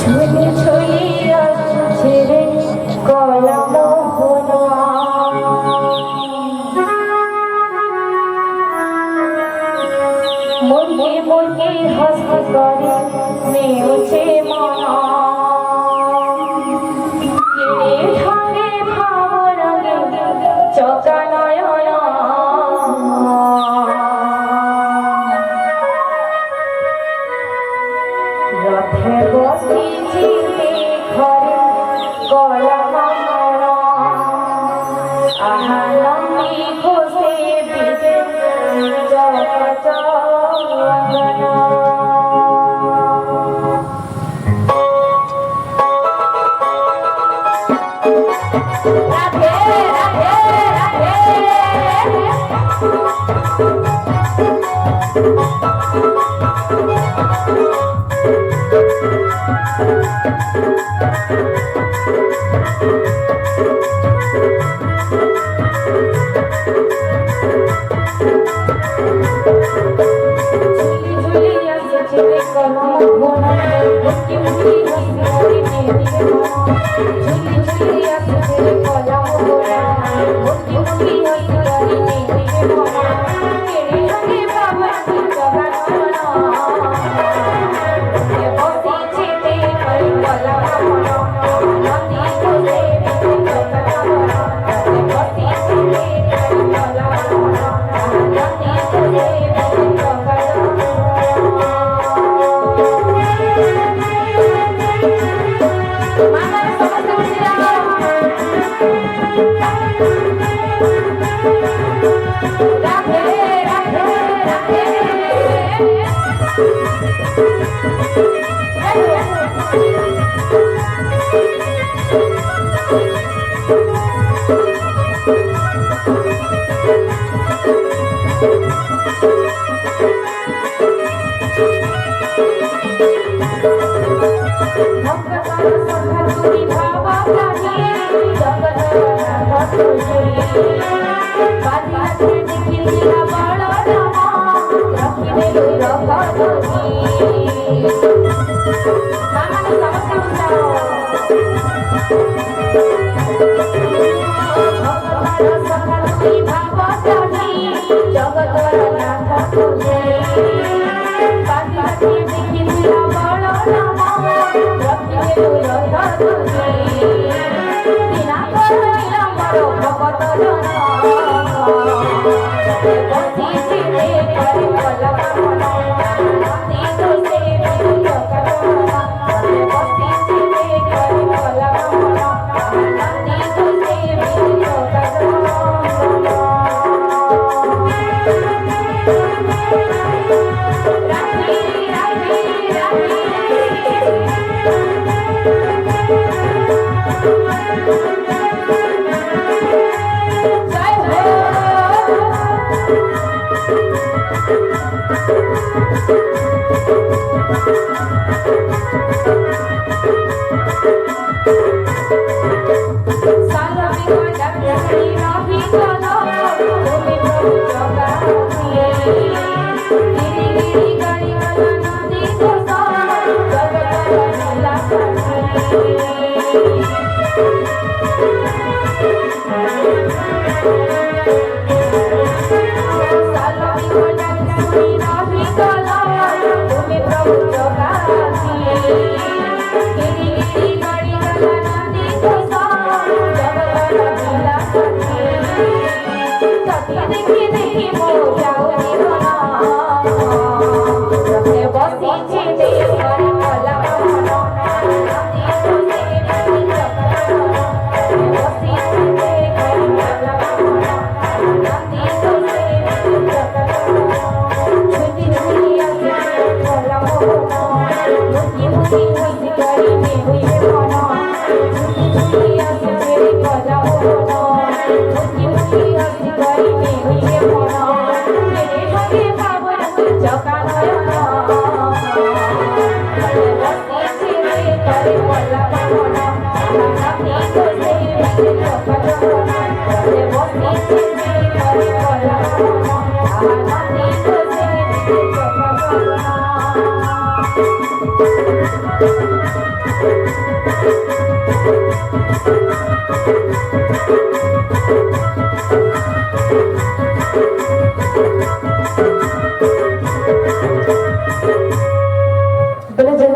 ঝুলি ঝুলিয়া ছেড়ে কলম মুরগি মুরগি হাসি করে মেয়েছে মনা ঢাকে ভাবর চকা নয়না রথে বসিছি ঘরে কলম আহালমি ঘষে ভিজে চকা চন্দনা রাধে রাধে রাধে ঝুলি ঝুলি আসছে কলম ঘোনা মুখি মুখি হাসি করে মেয়েছে মনা ঝুলি ঝুলি আসছে কলম ঘোনা মুখি মুখি হাসি করে মেয়েছে মনা কেড়ে ঢাকে বাবা চকা নয়না বসিছে করে কলম ঘোনা নদী ঘুরে চকা নয়না বসিছে করে কলম ঘোনা নদী ঘুরে চকা